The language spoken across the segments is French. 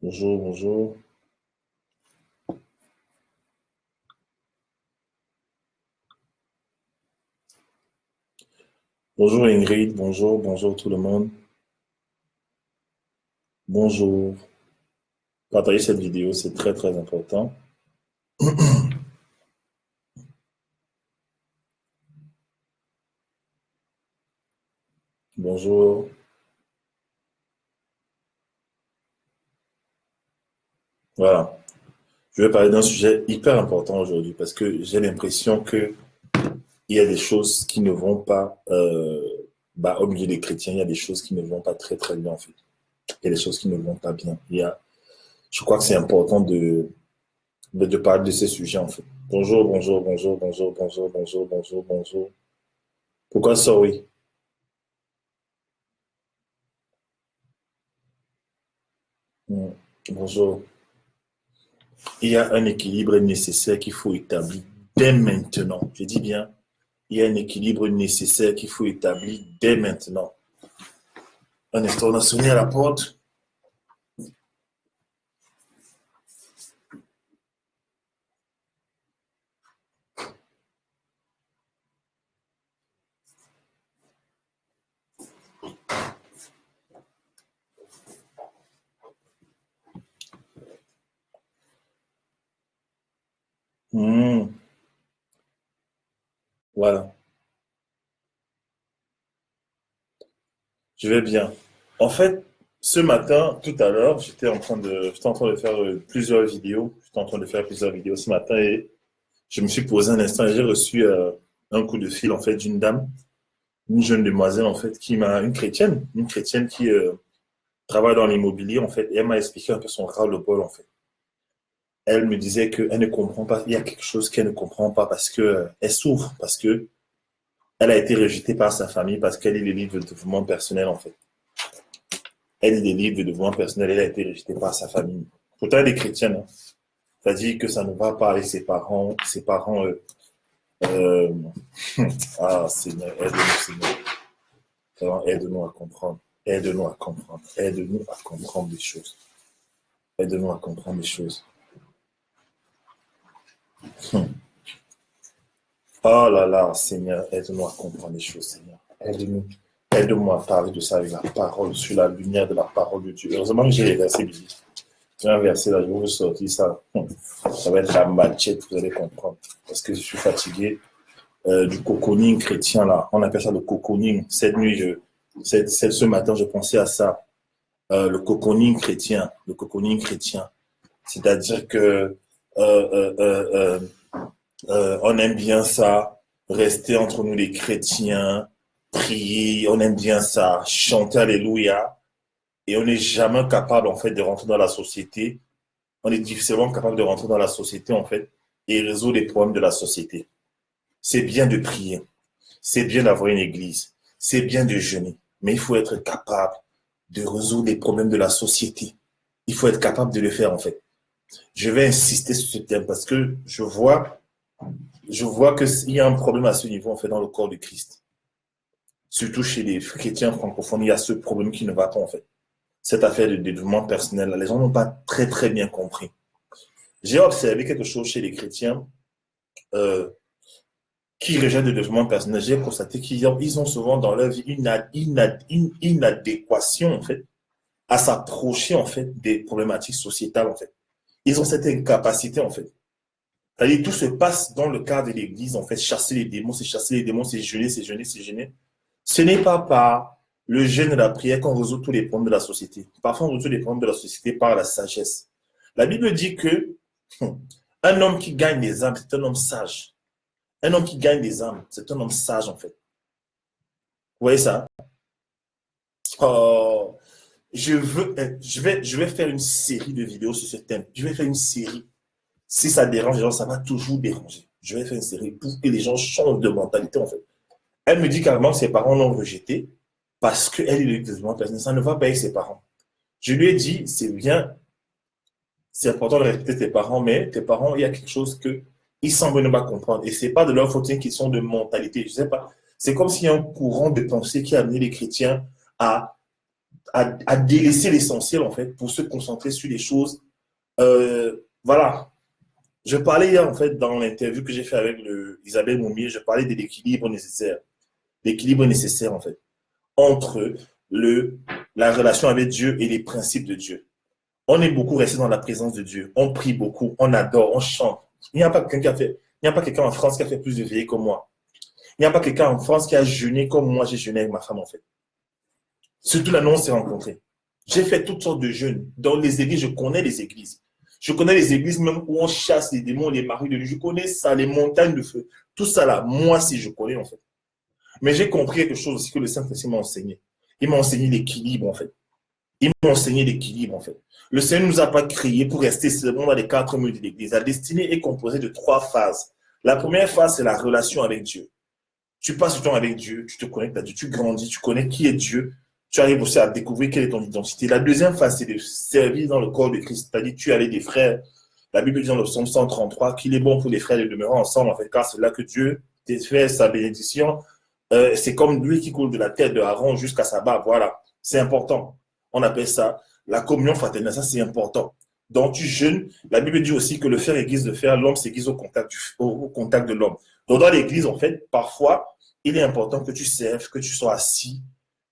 Bonjour, bonjour. Bonjour Ingrid, bonjour, bonjour tout le monde. Bonjour. Partagez cette vidéo, c'est très très important. Bonjour. Voilà. Je vais parler d'un sujet hyper important aujourd'hui parce que j'ai l'impression que il y a des choses qui ne vont pas, au milieu des chrétiens, il y a des choses qui ne vont pas très très bien en fait. Il y a des choses qui ne vont pas bien. Je crois que c'est important de parler de ces sujets en fait. Bonjour, bonjour, bonjour, bonjour, bonjour, bonjour, bonjour, bonjour. Pourquoi ça, oui? Hmm. Bonjour. Il y a un équilibre nécessaire qu'il faut établir dès maintenant. Je dis bien, il y a un équilibre nécessaire qu'il faut établir dès maintenant. Un instant, on a sonné à la porte. Voilà, je vais bien. En fait, ce matin, tout à l'heure, j'étais en train de faire plusieurs vidéos. J'étais en train de faire plusieurs vidéos ce matin et je me suis posé un instant et j'ai reçu un coup de fil en fait d'une dame, une jeune demoiselle en fait, une chrétienne qui travaille dans l'immobilier en fait. Et elle m'a expliqué un peu son ras-le-bol en fait. Elle me disait qu'elle ne comprend pas, il y a quelque chose qu'elle ne comprend pas parce que elle souffre, parce que elle a été rejetée par sa famille, parce qu'elle lit les livres de développement personnel en fait. Elle lit des livres de développement personnel, elle a été rejetée par sa famille. Pourtant, elle est chrétienne, hein. C'est-à-dire que ça ne va pas avec ses parents, euh, ah Seigneur, aide-nous Seigneur, vraiment, aide-nous à comprendre, aide-nous à comprendre, aide-nous à comprendre des choses, aide-nous à comprendre des choses. Oh là là, Seigneur, aide-nous à comprendre les choses, Seigneur. Aide-nous. Aide-moi à parler de ça avec la parole, sur la lumière de la parole de Dieu. Heureusement que j'ai les versets bibliques. J'ai un verset là, je vais vous sortir ça. Ça va être la machette, vous allez comprendre. Parce que je suis fatigué du cocooning chrétien là. On appelle ça le cocooning. Cette nuit, ce matin, je pensais à ça. Le cocooning chrétien. Le cocooning chrétien. C'est-à-dire que on aime bien ça, rester entre nous les chrétiens, prier, on aime bien ça, chanter Alléluia, et on n'est jamais capable en fait de rentrer dans la société. On est difficilement capable de rentrer dans la société en fait et résoudre les problèmes de la société. C'est bien de prier, c'est bien d'avoir une église, c'est bien de jeûner, mais il faut être capable de résoudre les problèmes de la société. Il faut être capable de le faire en fait. Je vais insister sur ce thème parce que je vois qu'il y a un problème à ce niveau, en fait, dans le corps de Christ. Surtout chez les chrétiens francophones, il y a ce problème qui ne va pas, en fait. Cette affaire de développement personnel, les gens n'ont pas très, très bien compris. J'ai observé quelque chose chez les chrétiens euh, qui rejettent le développement personnel. J'ai constaté qu'ils ont souvent dans leur vie une inadéquation, en fait, à s'approcher, en fait, des problématiques sociétales, en fait. Ils ont cette incapacité, en fait. C'est-à-dire, tout se passe dans le cadre de l'église, en fait, chasser les démons, c'est jeûner, c'est jeûner, c'est jeûner. Ce n'est pas par le jeûne et la prière qu'on résout tous les problèmes de la société. Parfois, on résout les problèmes de la société par la sagesse. La Bible dit que un homme qui gagne des âmes, c'est un homme sage. Un homme qui gagne des âmes, c'est un homme sage, en fait. Vous voyez ça? Oh, je vais faire une série de vidéos sur ce thème. Je vais faire une série. Si ça dérange les gens, ça va toujours déranger. Je vais faire une série pour que les gens changent de mentalité, en fait. Elle me dit carrément que ses parents l'ont rejetée parce qu'elle est le développement personnel. Ça ne va pas avec ses parents. Je lui ai dit, c'est bien, c'est important de respecter tes parents, mais tes parents, il y a quelque chose que ils semblent ne pas comprendre. Et c'est pas de leur faute, c'est une question de mentalité. Je sais pas. C'est comme s'il y a un courant de pensée qui a amené les chrétiens à à délaisser l'essentiel, en fait, pour se concentrer sur les choses. Voilà. Je parlais hier, en fait, dans l'interview que j'ai fait avec Isabelle Moumier, je parlais de l'équilibre nécessaire. L'équilibre nécessaire, en fait, entre la relation avec Dieu et les principes de Dieu. On est beaucoup resté dans la présence de Dieu. On prie beaucoup, on adore, on chante. Il n'y a pas quelqu'un en France qui a fait plus de veillées que moi. Il n'y a pas quelqu'un en France qui a jeûné comme moi j'ai jeûné avec ma femme, en fait. Surtout là, nous, on s'est rencontrés. J'ai fait toutes sortes de jeûnes. Dans les églises, je connais les églises. Je connais les églises même où on chasse les démons, les maris de Dieu. Je connais ça, les montagnes de feu. Tout ça là, moi si je connais, en fait. Mais j'ai compris quelque chose aussi que le Saint-Esprit m'a enseigné. Il m'a enseigné l'équilibre, en fait. Il m'a enseigné l'équilibre, en fait. Le Seigneur ne nous a pas créés pour rester seulement dans les 4 murs de l'Église. La destinée est composée de 3 phases. La première phase, c'est la relation avec Dieu. Tu passes du temps avec Dieu, tu te connectes à Dieu, tu grandis, tu connais qui est Dieu. Tu arrives aussi à découvrir quelle est ton identité. La deuxième phase, c'est de servir dans le corps de Christ. C'est-à-dire, tu es avec des frères. La Bible dit dans le psaume 133 qu'il est bon pour les frères de demeurer ensemble, en fait, car c'est là que Dieu t'a fait sa bénédiction. C'est comme lui qui coule de la tête de Aaron jusqu'à sa barbe. Voilà, c'est important. On appelle ça la communion fraternelle. Ça, c'est important. Donc, tu jeûnes. La Bible dit aussi que le fer aiguise le fer, l'homme s'aiguise au contact de l'homme. Donc, dans l'église, en fait, parfois, il est important que tu serves, que tu sois assis,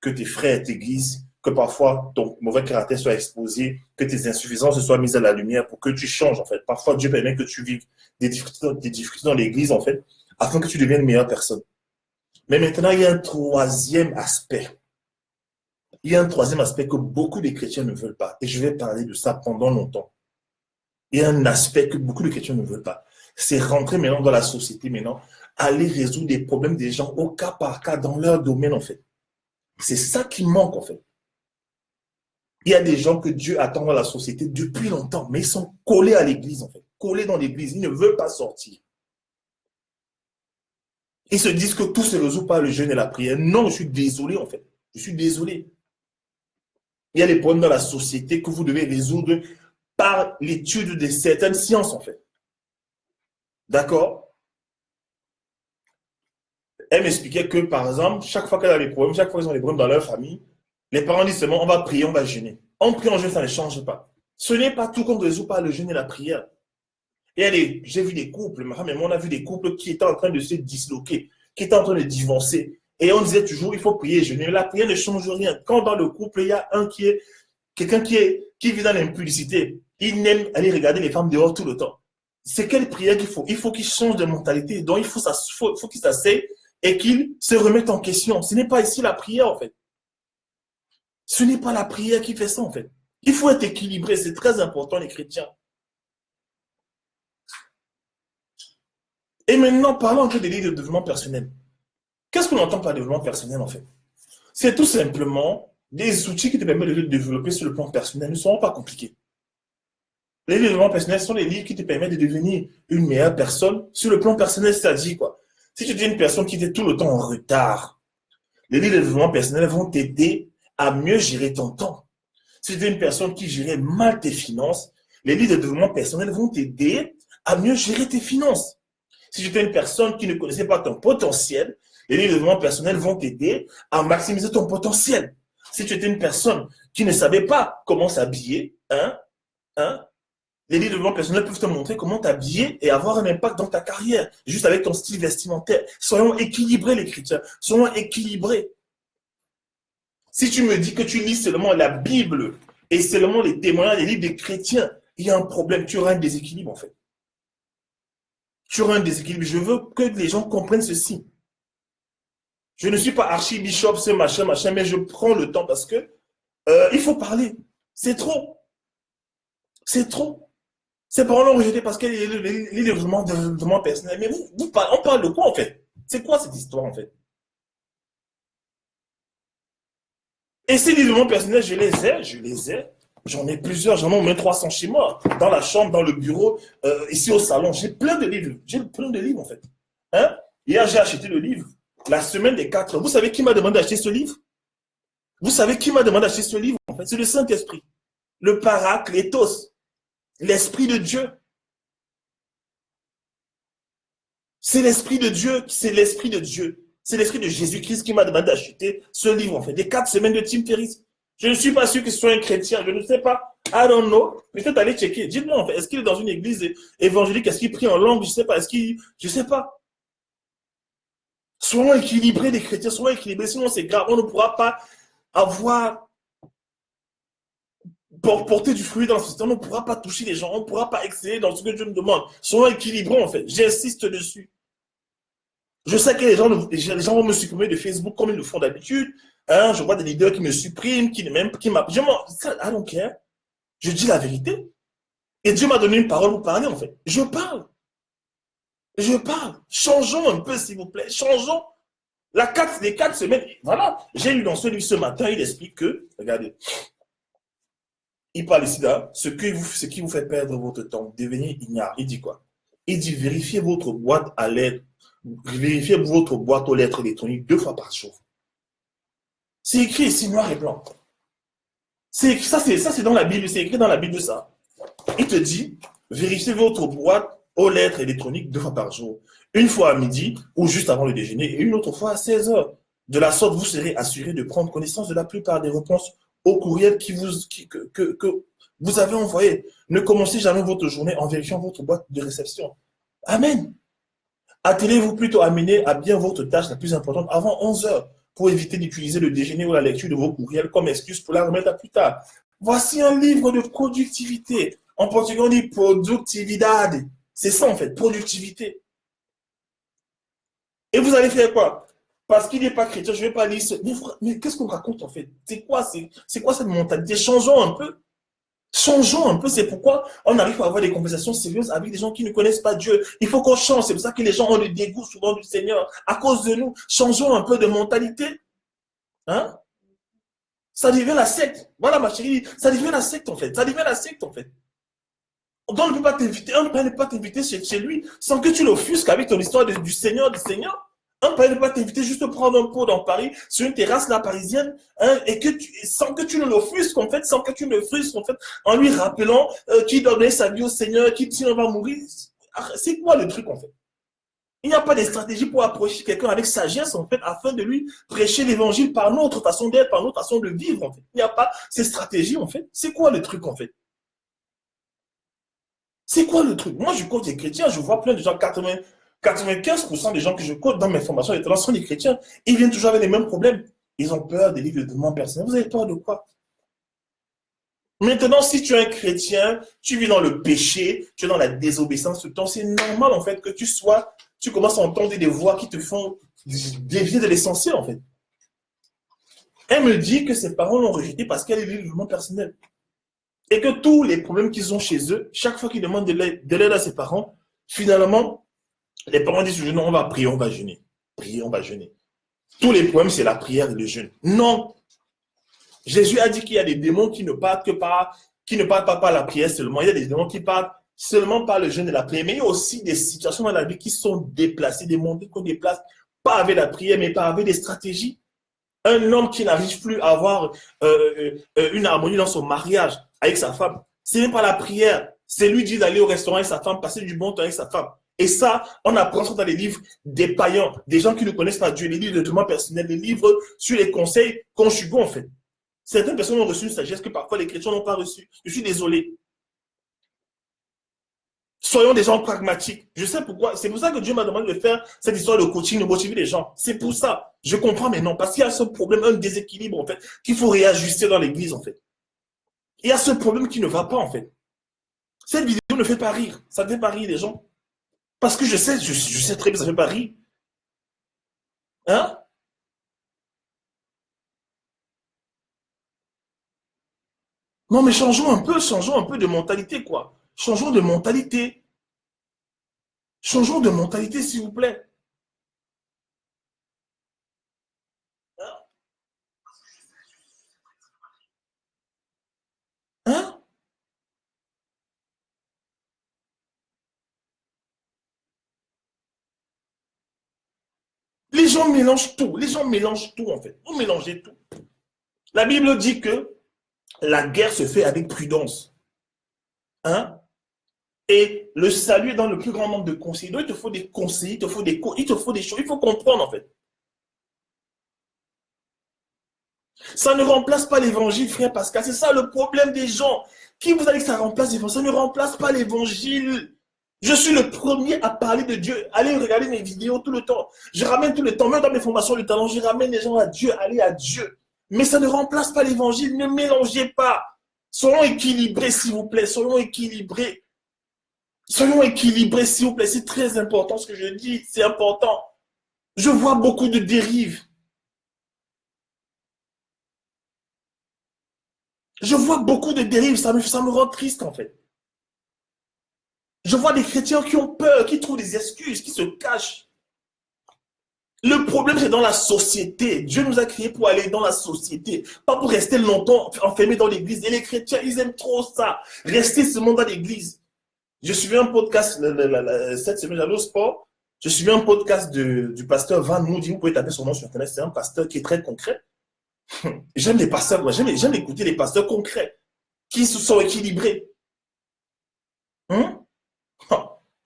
que tes frères t'aiguisent, que parfois ton mauvais caractère soit exposé, que tes insuffisances soient mises à la lumière pour que tu changes, en fait. Parfois, Dieu permet que tu vives des difficultés dans l'église, en fait, afin que tu deviennes une meilleure personne. Mais maintenant, il y a un troisième aspect. Il y a un troisième aspect que beaucoup de chrétiens ne veulent pas. Et je vais parler de ça pendant longtemps. Il y a un aspect que beaucoup de chrétiens ne veulent pas. C'est rentrer maintenant dans la société, maintenant, aller résoudre des problèmes des gens au cas par cas dans leur domaine, en fait. C'est ça qui manque, en fait. Il y a des gens que Dieu attend dans la société depuis longtemps, mais ils sont collés à l'église, en fait. Collés dans l'église. Ils ne veulent pas sortir. Ils se disent que tout se résout par le jeûne et la prière. Non, je suis désolé, en fait. Je suis désolé. Il y a des problèmes dans la société que vous devez résoudre par l'étude de certaines sciences, en fait. D'accord? Elle m'expliquait que, par exemple, chaque fois qu'elle a des problèmes, chaque fois qu'ils ont des problèmes dans leur famille, les parents disent seulement, on va prier, on va jeûner. En priant, en jeûne, ça ne change pas. Ce n'est pas tout qu'on résout par le jeûne et la prière. Et j'ai vu des couples, ma femme et moi, on a vu des couples qui étaient en train de se disloquer, qui étaient en train de divorcer. Et on disait toujours, il faut prier et jeûner. La prière ne change rien. Quand dans le couple, il y a quelqu'un qui vit dans l'impudicité, il n'aime aller regarder les femmes dehors tout le temps. C'est quelle prière qu'il faut? Il faut qu'il change de mentalité. Donc, il faut qu'il s'asseye et qu'il se remette en question. Ce n'est pas ici la prière, en fait. Ce n'est pas la prière qui fait ça, en fait. Il faut être équilibré. C'est très important, les chrétiens. Et maintenant, parlons un peu des livres de développement personnel. Qu'est-ce qu'on entend par développement personnel, en fait? C'est tout simplement des outils qui te permettent de te développer sur le plan personnel. Ne sont pas compliqués. Les livres de développement personnel sont les livres qui te permettent de devenir une meilleure personne sur le plan personnel, c'est-à-dire quoi? Si tu es une personne qui est tout le temps en retard, les livres de développement personnel vont t'aider à mieux gérer ton temps. Si tu es une personne qui gérait mal tes finances, les livres de développement personnel vont t'aider à mieux gérer tes finances. Si tu es une personne qui ne connaissait pas ton potentiel, les livres de développement personnel vont t'aider à maximiser ton potentiel. Si tu étais une personne qui ne savait pas comment s'habiller, les livres de développement personnel peuvent te montrer comment t'habiller et avoir un impact dans ta carrière, juste avec ton style vestimentaire. Soyons équilibrés, les chrétiens. Soyons équilibrés. Si tu me dis que tu lis seulement la Bible et seulement les témoignages des livres des chrétiens, il y a un problème. Tu auras un déséquilibre, en fait. Tu auras un déséquilibre. Je veux que les gens comprennent ceci. Je ne suis pas archibishop, ce machin, mais je prends le temps parce que il faut parler. C'est trop. C'est trop. Ces parents l'ont rejeté parce qu'il y a les développements personnels. Mais on parle de quoi, en fait? C'est quoi cette histoire, en fait? Et ces développements personnels, je les ai. J'en ai plusieurs, j'en ai au moins 300 chez moi. Dans la chambre, dans le bureau, ici au salon. J'ai plein de livres. J'ai plein de livres, en fait. Hier, j'ai acheté le livre. La semaine des 4. Vous savez qui m'a demandé d'acheter ce livre? Vous savez qui m'a demandé d'acheter ce livre, en fait? C'est le Saint-Esprit. Le Paraclétos. L'Esprit de Dieu. C'est l'Esprit de Dieu. C'est l'Esprit de Dieu. C'est l'Esprit de Jésus-Christ qui m'a demandé d'acheter ce livre, en fait. Les 4 semaines de Tim Ferriss. Je ne suis pas sûr que ce soit un chrétien. Je ne sais pas. I don't know. Peut-être aller checker. Dites-moi, en fait, est-ce qu'il est dans une église évangélique? Est-ce qu'il prie en langue? Je ne sais pas. Est-ce qu'il... Je ne sais pas. Soyons équilibrés, les chrétiens. Soyons équilibrés. Sinon, c'est grave. On ne pourra pas avoir... Pour porter du fruit dans le système, on ne pourra pas toucher les gens. On ne pourra pas exceller dans ce que Dieu nous demande. Soyons équilibrés, en fait. J'insiste dessus. Je sais que les gens vont me supprimer de Facebook comme ils le font d'habitude. Hein, je vois des leaders qui me suppriment, qui m'appellent. I don't care. Je dis la vérité. Et Dieu m'a donné une parole pour parler, en fait. Je parle. Je parle. Changeons un peu, s'il vous plaît. Changeons. Les 4 semaines. Voilà. J'ai lu dans ce livre ce matin, il explique que, regardez, il parle ici là, ce qui vous fait perdre votre temps, devenir ignare. Il dit quoi? Il dit vérifiez votre boîte à lettres. Vérifiez votre boîte aux lettres électroniques 2 fois par jour. C'est écrit ici noir et blanc. Ça, c'est dans la Bible, c'est écrit dans la Bible ça. Il te dit, vérifiez votre boîte aux lettres électroniques 2 fois par jour. Une fois à midi ou juste avant le déjeuner et une autre fois à 16 heures. De la sorte, vous serez assuré de prendre connaissance de la plupart des réponses au courriel que vous avez envoyé. Ne commencez jamais votre journée en vérifiant votre boîte de réception. Amen. Attelez-vous plutôt à mener à bien votre tâche la plus importante avant 11 heures pour éviter d'utiliser le déjeuner ou la lecture de vos courriels comme excuse pour la remettre à plus tard. Voici un livre de productivité. En portugais, on dit productividade. C'est ça, en fait, productivité. Et vous allez faire quoi? Parce qu'il n'est pas chrétien, je ne vais pas lire ce... Mais qu'est-ce qu'on raconte, en fait? C'est quoi cette mentalité? Changeons un peu. Changeons un peu, c'est pourquoi on arrive à avoir des conversations sérieuses avec des gens qui ne connaissent pas Dieu. Il faut qu'on change, c'est pour ça que les gens ont le dégoût souvent du Seigneur à cause de nous. Changeons un peu de mentalité. Hein? Ça devient la secte. Voilà ma chérie, ça devient la secte en fait. Ça devient la secte en fait. On ne peut pas t'inviter, on ne peut pas t'inviter chez lui sans que tu l'offusques avec ton histoire du Seigneur, du Seigneur. On ne peut pas t'inviter juste prendre un pot dans Paris, sur une terrasse là parisienne, hein, et sans que tu ne l'offusques en fait, sans que tu ne le frustres en fait, en lui rappelant qu'il doit donner sa vie au Seigneur, qu'il va mourir. C'est quoi le truc en fait? Il n'y a pas de stratégie pour approcher quelqu'un avec sagesse en fait, afin de lui prêcher l'évangile par notre façon d'être, par notre façon de vivre en fait. Il n'y a pas ces stratégies en fait. C'est quoi le truc en fait? C'est quoi le truc? Moi, je coach des chrétiens, je vois plein de gens, 95% des gens que je coach dans mes formations les sont des chrétiens. Ils viennent toujours avec les mêmes problèmes. Ils ont peur des livres de développement personnel. Vous avez peur de quoi? Maintenant, si tu es un chrétien, tu vis dans le péché, tu es dans la désobéissance tout le temps, c'est normal en fait que tu commences à entendre des voix qui te font dévier de l'essentiel en fait. Elle me dit que ses parents l'ont rejeté parce qu'elle est le développement personnel. Et que tous les problèmes qu'ils ont chez eux, chaque fois qu'ils demandent de l'aide à ses parents, finalement, les parents disent non, on va prier, on va jeûner. Prier, on va jeûner. Tous les problèmes, c'est la prière et le jeûne. Non. Jésus a dit qu'il y a des démons qui ne parlent pas par la prière seulement. Il y a des démons qui parlent seulement par le jeûne et la prière. Mais il y a aussi des situations dans la vie qui sont déplacées, des mondes qu'on déplace, pas avec la prière, mais pas avec des stratégies. Un homme qui n'arrive plus à avoir une harmonie dans son mariage avec sa femme, c'est même pas la prière. C'est lui dire d'aller au restaurant avec sa femme, passer du bon temps avec sa femme. Et ça, on apprend ça dans les livres des païens, des gens qui ne connaissent pas Dieu, les livres de développement personnel, les livres sur les conseils conjugaux, en fait. Certaines personnes ont reçu une sagesse que parfois les chrétiens n'ont pas reçue. Je suis désolé. Soyons des gens pragmatiques. Je sais pourquoi. C'est pour ça que Dieu m'a demandé de faire cette histoire de coaching, de motiver les gens. C'est pour ça. Je comprends maintenant. Parce qu'il y a ce problème, un déséquilibre, en fait, qu'il faut réajuster dans l'église, en fait. Il y a ce problème qui ne va pas, en fait. Cette vidéo ne fait pas rire. Ça ne fait pas rire les gens. Parce que je sais très bien que ça ne fait pas rire. Hein? Non, mais changeons un peu de mentalité, quoi. Changeons de mentalité. Changeons de mentalité, s'il vous plaît. Hein? Les gens mélangent tout. Les gens mélangent tout, en fait. Vous mélangez tout. La Bible dit que la guerre se fait avec prudence. Hein? Et le salut est dans le plus grand nombre de conseillers. Donc, il te faut des conseillers, il te faut des choses, il faut comprendre, en fait. Ça ne remplace pas l'évangile, frère Pascal. C'est ça le problème des gens. Qui vous a dit que ça remplace l'évangile? Ça ne remplace pas l'évangile. Je suis le premier à parler de Dieu. Allez regarder mes vidéos tout le temps. Je ramène tout le temps, même dans mes formations de talent, je ramène les gens à Dieu, allez à Dieu. Mais ça ne remplace pas l'évangile. Ne mélangez pas. Soyons équilibrés, s'il vous plaît. Soyons équilibrés. Soyons équilibrés, s'il vous plaît. C'est très important ce que je dis. C'est important. Je vois beaucoup de dérives. Je vois beaucoup de dérives. Ça me rend triste, en fait. Je vois des chrétiens qui ont peur, qui trouvent des excuses, qui se cachent. Le problème, c'est dans la société. Dieu nous a créés pour aller dans la société, pas pour rester longtemps enfermés dans l'église. Et les chrétiens, ils aiment trop ça. Rester seulement dans l'église. Je suivais un podcast cette semaine, j'allais au sport. Je suivais un podcast du pasteur Van Moody. Vous pouvez taper son nom sur Internet. C'est un pasteur qui est très concret. J'aime les pasteurs, moi. J'aime écouter les pasteurs concrets, qui se sont équilibrés.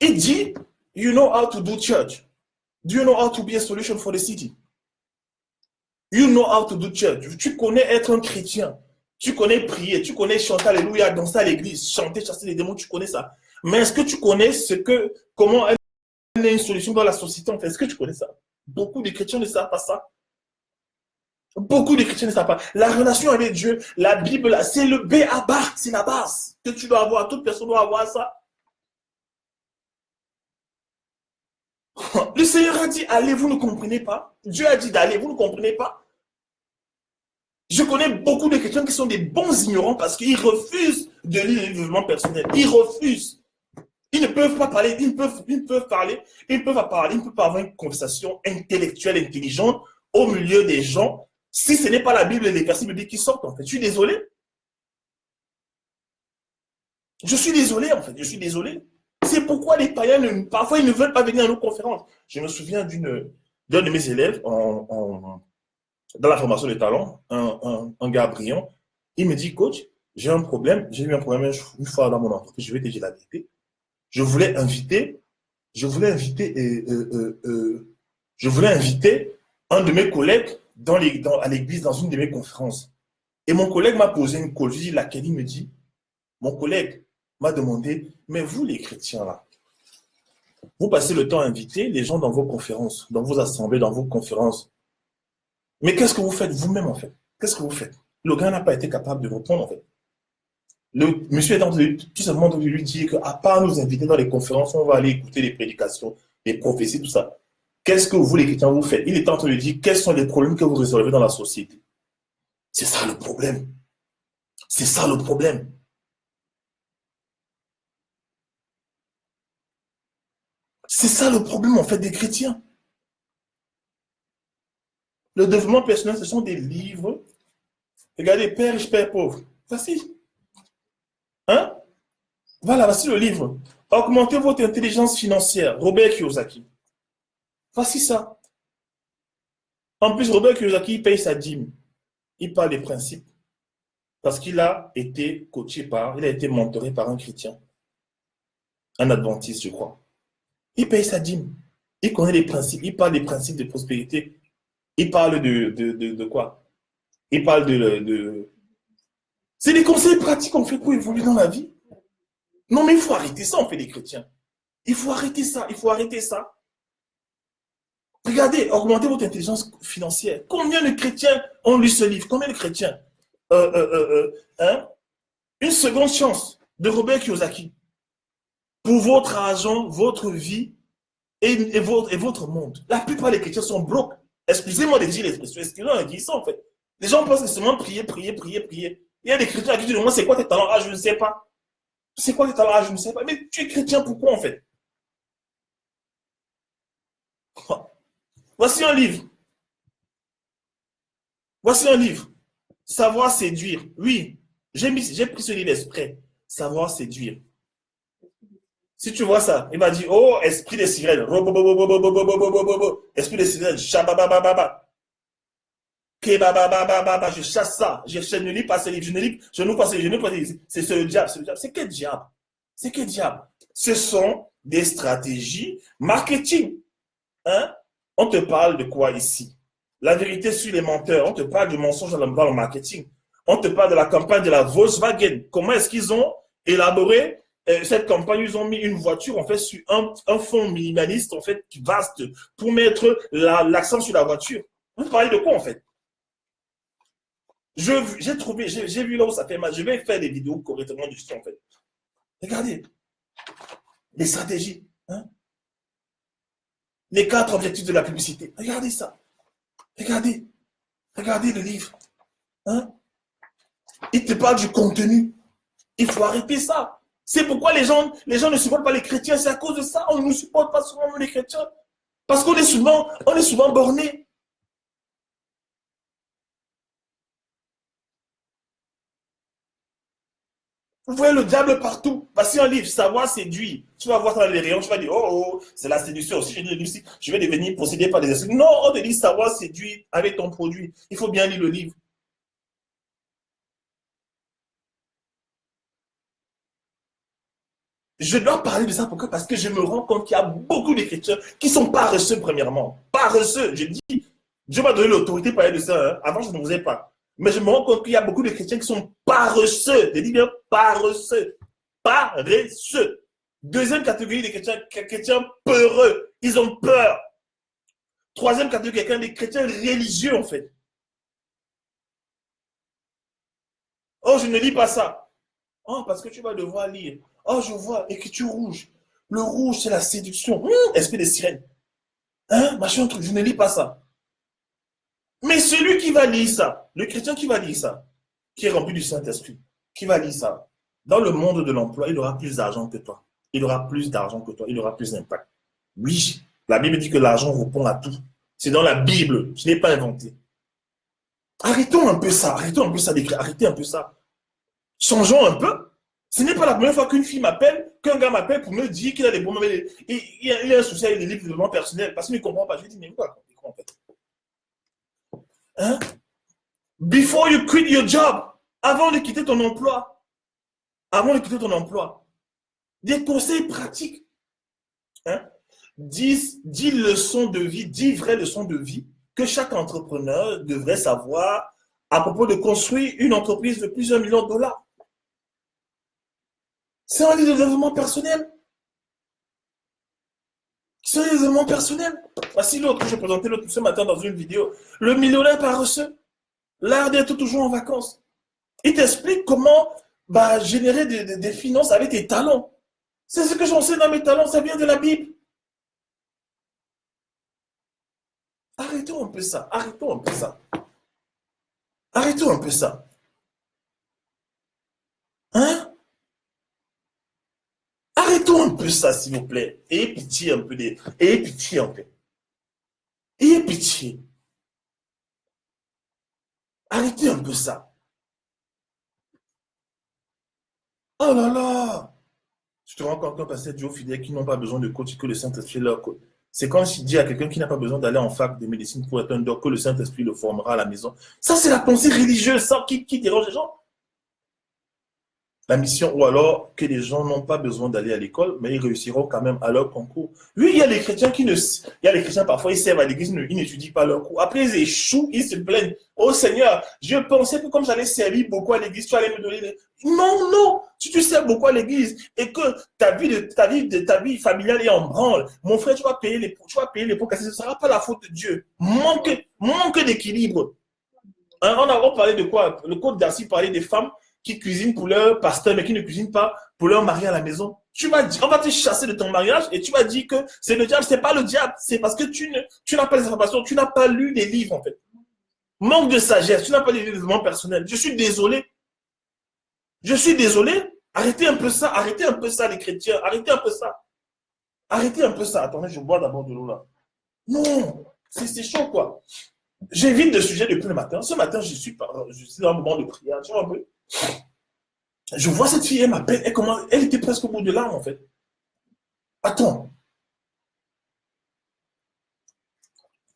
Il dit, you know how to do church. Do you know how to be a solution for the city? You know how to do church. Tu connais être un chrétien. Tu connais prier. Tu connais chanter Alléluia, danser à l'église, chanter, chasser les démons. Tu connais ça. Mais est-ce que tu connais comment elle est une solution dans la société en fait? Est-ce que tu connais ça? Beaucoup de chrétiens ne savent pas ça. Beaucoup de chrétiens ne savent pas. La relation avec Dieu, la Bible, c'est le B à bas. C'est la base que tu dois avoir. Toute personne doit avoir ça. Le Seigneur a dit, allez, vous ne comprenez pas. Dieu a dit d'aller, vous ne comprenez pas. Je connais beaucoup de chrétiens qui sont des bons ignorants parce qu'ils refusent de lire le développement personnel. Ils refusent. Ils ne peuvent pas parler, ils peuvent parler, ils ne peuvent pas parler, ils ne peuvent pas avoir une conversation intellectuelle, intelligente au milieu des gens si ce n'est pas la Bible et les versets bibliques qui sortent, en fait. Je suis désolé. Je suis désolé, en fait. Je suis désolé. C'est pourquoi les païens, parfois, ils ne veulent pas venir à nos conférences. Je me souviens d'un de mes élèves dans la formation de talent, un gars brillant. Il me dit, coach, j'ai un problème. J'ai eu un problème une fois dans mon entreprise. Je vais te dire la vérité. Je voulais inviter un de mes collègues à l'église dans une de mes conférences. Et mon collègue m'a posé une colle. Je dis laquelle? Il me dit, mon collègue m'a demandé, mais vous les chrétiens là, vous passez le temps à inviter les gens dans vos conférences, dans vos assemblées, dans vos conférences. Mais qu'est-ce que vous faites vous-même en fait? Qu'est-ce que vous faites? Le gars n'a pas été capable de répondre en fait. Le monsieur est en train de tout simplement de lui dire qu'à part nous inviter dans les conférences, on va aller écouter les prédications, les prophéties, tout ça. Qu'est-ce que vous les chrétiens vous faites? Il est en train de dire quels sont les problèmes que vous résolvez dans la société. C'est ça le problème. C'est ça le problème. C'est ça le problème en fait des chrétiens. Le développement personnel, ce sont des livres. Regardez, Père riche, Père pauvre. Voici. Hein? Voilà, voici le livre. Augmentez votre intelligence financière. Robert Kiyosaki. Voici ça. En plus, Robert Kiyosaki paye sa dîme. Il parle des principes. Parce qu'il a été il a été mentoré par un chrétien. Un adventiste, je crois. Il paye sa dîme. Il connaît les principes. Il parle des principes de prospérité. Il parle de quoi? Il parle C'est des conseils pratiques qu'on fait pour évoluer dans la vie. Non, mais il faut arrêter ça, on fait des chrétiens. Il faut arrêter ça. Il faut arrêter ça. Regardez, augmentez votre intelligence financière. Combien de chrétiens ont lu ce livre? Combien de chrétiens? Une seconde chance de Robert Kiyosaki pour votre argent, votre vie et votre monde. La plupart des chrétiens sont broke. Excusez-moi de dire l'expression, excusez-moi de dire ça en fait. Les gens pensent seulement prier, prier, prier, prier. Il y a des chrétiens qui disent, moi c'est quoi tes talents? Ah, je ne sais pas. C'est quoi tes talents? Ah, je ne sais pas. Mais tu es chrétien, pourquoi en fait? Voici un livre. Voici un livre. Savoir séduire. Oui, j'ai pris ce livre exprès. Savoir séduire. Si tu vois ça, il m'a dit, oh, esprit de sirène. Esprit de sirène. Shababababa. Je chasse ça. Je ne lis pas ce livre. Je ne lis pas ce livre. C'est le diable. C'est quel diable? C'est quel diable? Ce sont des stratégies marketing. Hein? On te parle de quoi ici? La vérité sur les menteurs. On te parle du mensonge dans le marketing. On te parle de la campagne de la Volkswagen. Comment est-ce qu'ils ont élaboré cette campagne? Ils ont mis une voiture, en fait, sur un fond minimaliste, en fait, vaste, pour mettre l'accent sur la voiture. Vous parlez de quoi, en fait? J'ai vu là où ça fait mal. Je vais faire des vidéos correctement dessus, en fait. Regardez, les stratégies, hein? Les 4 objectifs de la publicité. Regardez ça. Regardez le livre. Hein? Il te parle du contenu. Il faut arrêter ça. C'est pourquoi les gens ne supportent pas les chrétiens. C'est à cause de ça. On ne supporte pas souvent les chrétiens. Parce qu'on est souvent bornés. Vous voyez le diable partout. Voici un livre, Savoir séduire. Tu vas voir dans les rayons, tu vas dire, oh, c'est la séduction. Si je vais devenir possédé par des esprits. Non, on te dit savoir séduire avec ton produit. Il faut bien lire le livre. Je dois parler de ça pourquoi? Parce que je me rends compte qu'il y a beaucoup de chrétiens qui sont paresseux, premièrement. Paresseux. Je dis, Dieu m'a donné l'autorité pour parler de ça. Hein. Avant, je ne vous pas. Mais je me rends compte qu'il y a beaucoup de chrétiens qui sont paresseux. Je dis bien paresseux. Paresseux. Deuxième catégorie des chrétiens peureux. Ils ont peur. Troisième catégorie, des chrétiens religieux, en fait. Oh, je ne lis pas ça. Oh, parce que tu vas devoir lire. Oh, je vois, écriture rouge. Le rouge, c'est la séduction. Esprit des sirènes. Hein, machin, truc, je ne lis pas ça. Mais celui qui va lire ça, le chrétien qui va lire ça, qui est rempli du Saint-Esprit, qui va lire ça, dans le monde de l'emploi, il aura plus d'argent que toi. Il aura plus d'argent que toi. Il aura plus d'impact. Oui, la Bible dit que l'argent répond à tout. C'est dans la Bible. Je n'ai pas inventé. Arrêtons un peu ça. Arrêtons un peu ça d'écrire. Arrêtez un peu ça. Changeons un peu. Ce n'est pas la première fois qu'une fille m'appelle, qu'un gars m'appelle pour me dire qu'il a des bons moments. Il a un souci avec les livres de développement personnel parce qu'il ne comprend pas. Je lui dis, mais quoi en fait? Hein? Before you quit your job, avant de quitter ton emploi, des conseils pratiques. Hein? 10 leçons de vie, 10 vraies leçons de vie que chaque entrepreneur devrait savoir à propos de construire une entreprise de plusieurs millions de dollars. C'est un livre de développement personnel. C'est un livre de développement personnel. Voici l'autre que je présentais ce matin dans une vidéo. Le millionnaire paresseux. L'art d'être toujours en vacances. Il t'explique comment générer des finances avec tes talents. C'est ce que j'enseigne dans mes talents, ça vient de la Bible. Arrêtons un peu ça. Arrêtons un peu ça. Arrêtons un peu ça. Hein? Arrêtons un peu ça, s'il vous plaît. Ayez pitié un peu. Ayez pitié un peu. Ayez pitié. Arrêtez un peu ça. Oh là là! Je te rends compte qu'un pasteur Dieu fidèle qui n'ont pas besoin de coach, que le Saint-Esprit leur coach. C'est comme si dit à quelqu'un qui n'a pas besoin d'aller en fac de médecine pour être un doc, que le Saint-Esprit le formera à la maison. Ça, c'est la pensée religieuse, ça qui dérange les gens. La mission, ou alors que les gens n'ont pas besoin d'aller à l'école, mais ils réussiront quand même à leur concours. Oui, il y a des chrétiens parfois, ils servent à l'église, ils n'étudient pas leur cours. Après, ils échouent, ils se plaignent. Oh Seigneur, je pensais que comme j'allais servir beaucoup à l'église, tu allais me donner Non, si tu sers beaucoup à l'église et que ta vie familiale est en branle, mon frère, tu vas payer les pots cassés, ce ne sera pas la faute de Dieu. Manque d'équilibre. Hein, on a parlé de quoi? Le code d'Arcy parlait des femmes qui cuisinent pour leur pasteur, mais qui ne cuisinent pas pour leur mari à la maison. On va te chasser de ton mariage et tu vas dire que c'est le diable. C'est pas le diable, c'est parce que tu n'as pas les informations, tu n'as pas lu des livres en fait. Manque de sagesse, tu n'as pas les développements personnels. Je suis désolé. Arrêtez un peu ça les chrétiens. Arrêtez un peu ça. Attendez, je bois d'abord de l'eau là. Non, c'est chaud quoi. J'évite de sujet depuis le matin. Ce matin, je suis dans un moment de prière. Tu vois un peu? Je vois cette fille, elle m'appelle, elle était presque au bout de larmes en fait. Attends.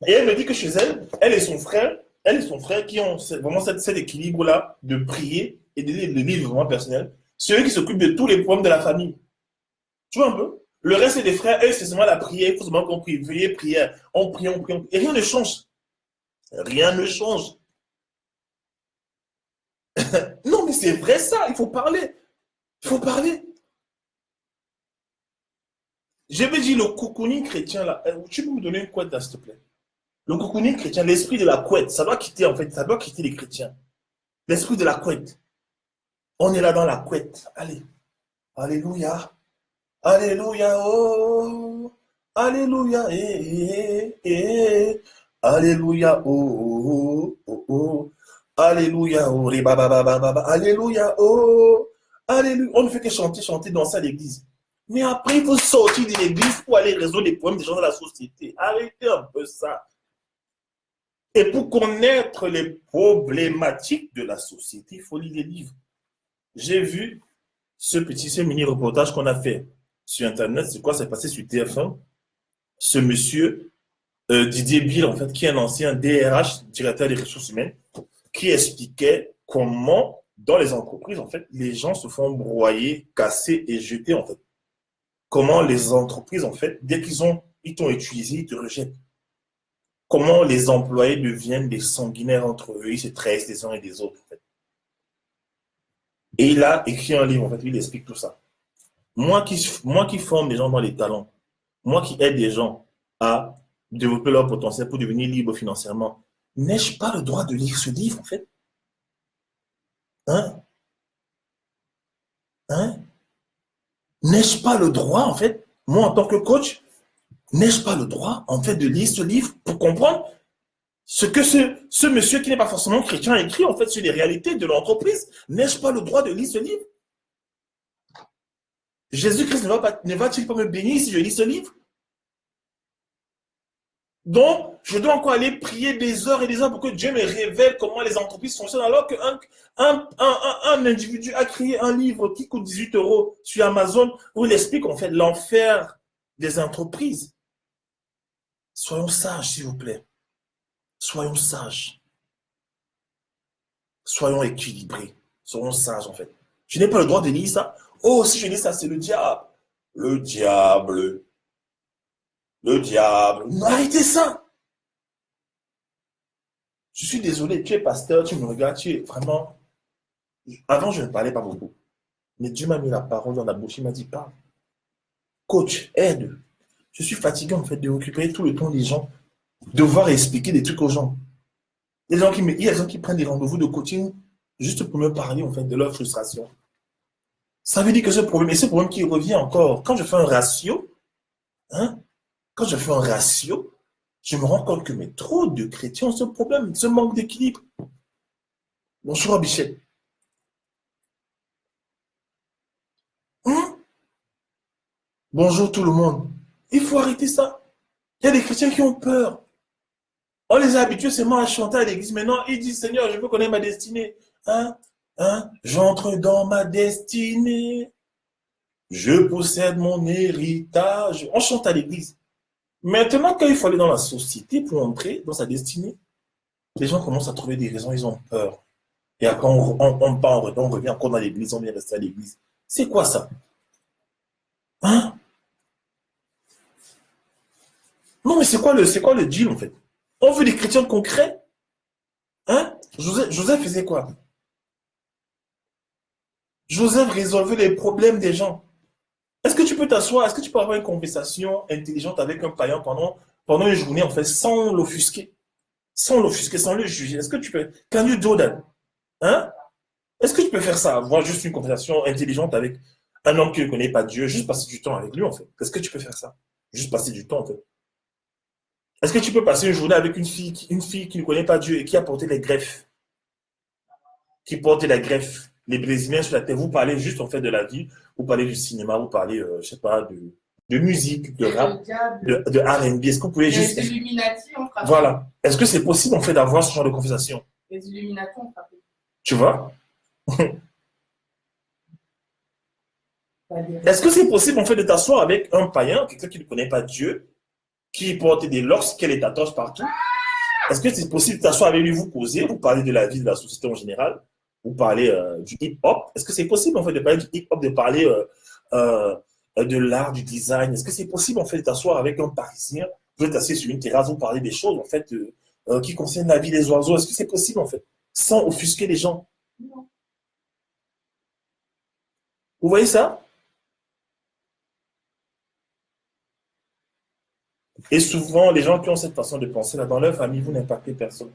Et elle me dit que chez elle, elle et son frère qui ont vraiment cet équilibre-là de prier et de vivre vraiment personnel. C'est eux qui s'occupent de tous les problèmes de la famille. Tu vois un peu? Le reste des frères, eux, c'est seulement la prière. Il faut seulement qu'on prie. Veillez, prière. On prie. Et rien ne change. Rien ne change. Non, mais c'est vrai ça, il faut parler. Il faut parler. Je vais dire le cocooning chrétien là. Tu peux me donner une couette là, s'il te plaît? Le cocooning chrétien, l'esprit de la couette, ça doit quitter en fait, ça doit quitter les chrétiens. L'esprit de la couette. On est là dans la couette. Allez. Alléluia. Alléluia. Oh. Alléluia. Alléluia. Oh, oh, oh, oh. Alléluia. Oh. Alléluia. Oh. Alléluia. On ne fait que chanter, chanter, danser à l'église. Mais après, il faut sortir de l'église pour aller résoudre les problèmes des gens de la société. Arrêtez un peu ça. Et pour connaître les problématiques de la société, il faut lire des livres. J'ai vu ce mini reportage qu'on a fait sur Internet. C'est quoi? C'est passé sur TF1. Ce monsieur, Didier Bill, en fait, qui est un ancien DRH, directeur des ressources humaines, qui expliquait comment, dans les entreprises, en fait, les gens se font broyer, casser et jeter, en fait. Comment les entreprises, en fait, dès ils t'ont utilisé, ils te rejettent. Comment les employés deviennent des sanguinaires entre eux, ils se trahissent les uns et des autres, en fait. Et il a écrit un livre, en fait, où il explique tout ça. Moi qui forme des gens dans les talents, moi qui aide des gens à développer leur potentiel pour devenir libre financièrement, n'ai-je pas le droit de lire ce livre, en fait? Hein? Hein? N'ai-je pas le droit, en fait, moi en tant que coach, n'ai-je pas le droit, en fait, de lire ce livre pour comprendre ce que ce monsieur qui n'est pas forcément chrétien a écrit, en fait, sur les réalités de l'entreprise? N'ai-je pas le droit de lire ce livre? Jésus-Christ ne va-t-il pas me bénir si je lis ce livre? Donc, je dois encore aller prier des heures et des heures pour que Dieu me révèle comment les entreprises fonctionnent, alors qu'un individu a créé un livre qui coûte 18 € sur Amazon où il explique en fait l'enfer des entreprises. Soyons sages, s'il vous plaît. Soyons sages. Soyons équilibrés. Soyons sages, en fait. Je n'ai pas le droit de lire ça. Oh, si je lis ça, c'est le diable. Le diable. Le diable. Non, arrêtez ça. Je suis désolé, tu es pasteur, tu me regardes, tu es vraiment. Avant, je ne parlais pas beaucoup. Mais Dieu m'a mis la parole dans la bouche, il m'a dit, parle. Coach, aide. Je suis fatigué, en fait, de récupérer tout le temps des gens, devoir expliquer des trucs aux gens. Il y a des gens qui prennent des rendez-vous de coaching juste pour me parler, en fait, de leur frustration. Ça veut dire que ce problème qui revient encore, quand je fais un ratio, hein, quand je fais un ratio, je me rends compte que mais trop de chrétiens ont ce problème, ce manque d'équilibre. Bonjour, Bichette. Hein? Bonjour tout le monde. Il faut arrêter ça. Il y a des chrétiens qui ont peur. On les a habitués seulement à chanter à l'église. Maintenant, ils disent, Seigneur, je veux connaître ma destinée. Hein? Hein? J'entre dans ma destinée. Je possède mon héritage. On chante à l'église. Maintenant, quand il faut aller dans la société pour entrer dans sa destinée, les gens commencent à trouver des raisons, ils ont peur. Et après, on revient encore dans l'église, on vient rester à l'église. C'est quoi ça? Hein? Non, mais c'est quoi le deal, en fait? On veut des chrétiens concrets? Hein? Joseph faisait quoi? Joseph résolvait les problèmes des gens. Est-ce que tu peux t'asseoir, est-ce que tu peux avoir une conversation intelligente avec un païen pendant une journée, en fait, sans l'offusquer? Sans l'offusquer, sans le juger. Est-ce que tu peux? Can you do that? Hein? Est-ce que tu peux faire ça? Avoir juste une conversation intelligente avec un homme qui ne connaît pas Dieu, juste passer du temps avec lui, en fait. Est-ce que tu peux faire ça? Juste passer du temps, en fait. Est-ce que tu peux passer une journée avec une fille qui ne connaît pas Dieu et qui a porté les greffes, qui porte la greffe, les Brésiliens sur la terre, vous parlez juste, en fait, de la vie, vous parlez du cinéma, vous parlez, je sais pas, de musique, de rap, de R&B. Est-ce que vous pouvez juste... Les Illuminati ont frappé. Voilà. Est-ce que c'est possible, en fait, d'avoir ce genre de conversation? Les Illuminati ont frappé. Tu vois? Est-ce que c'est possible, en fait, de t'asseoir avec un païen, quelqu'un qui ne connaît pas Dieu, qui porte des locks, qui a des tatouages partout? Est-ce que c'est possible de t'asseoir avec lui, vous causer, vous parler de la vie, de la société en général, vous parler du hip-hop? Est-ce que c'est possible, en fait, de parler du hip-hop, de parler de l'art, du design? Est-ce que c'est possible, en fait, de t'asseoir avec un Parisien, vous êtes assis sur une terrasse, vous parler des choses, en fait, qui concerne la vie des oiseaux. Est-ce que c'est possible, en fait? Sans offusquer les gens. Non. Vous voyez ça? Et souvent, les gens qui ont cette façon de penser, là, dans leur famille, vous n'impactez personne.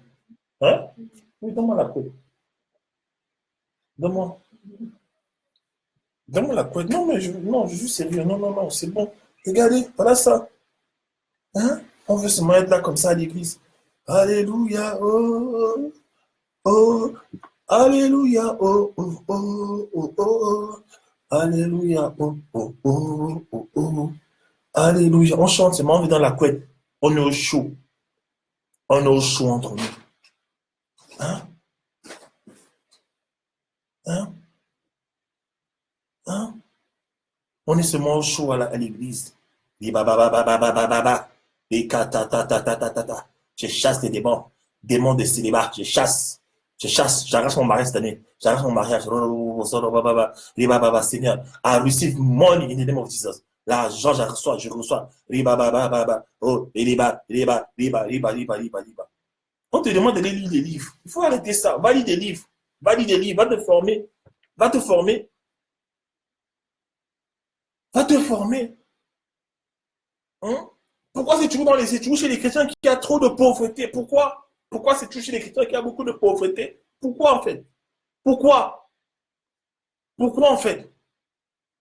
Hein? Oui, donne-moi la couette. Donne-moi. Donne-moi la couette. Non, mais non, je suis sérieux. Non, non, non, c'est bon. Regardez, voilà ça. Hein? On veut se mettre là comme ça à l'église. Alléluia, oh, oh, alléluia, oh, oh, oh, oh, oh, alléluia, oh, oh, oh, oh, oh, alléluia. On chante seulement, on est dans la couette. On est au chaud. On est au chaud entre nous. Hein? Hein? Hein? On est seulement au chaud à l'église. Et ba. Et ta. Je chasse les démons. Démons de célibat. Je chasse. J'arrache mon mariage cette année. J'arrache mon mariage. Seigneur. I receive money in the name of Jesus. L'argent, je reçois. Oh, riba. On te demande d'aller lire des livres. Il faut arrêter ça. Va lire des livres. Va te former. Va te former. Hein? Pourquoi c'est toujours chez les chrétiens qu'il y a trop de pauvreté? Pourquoi c'est toujours chez les chrétiens qu'il y a beaucoup de pauvreté? Pourquoi en fait? Pourquoi en fait?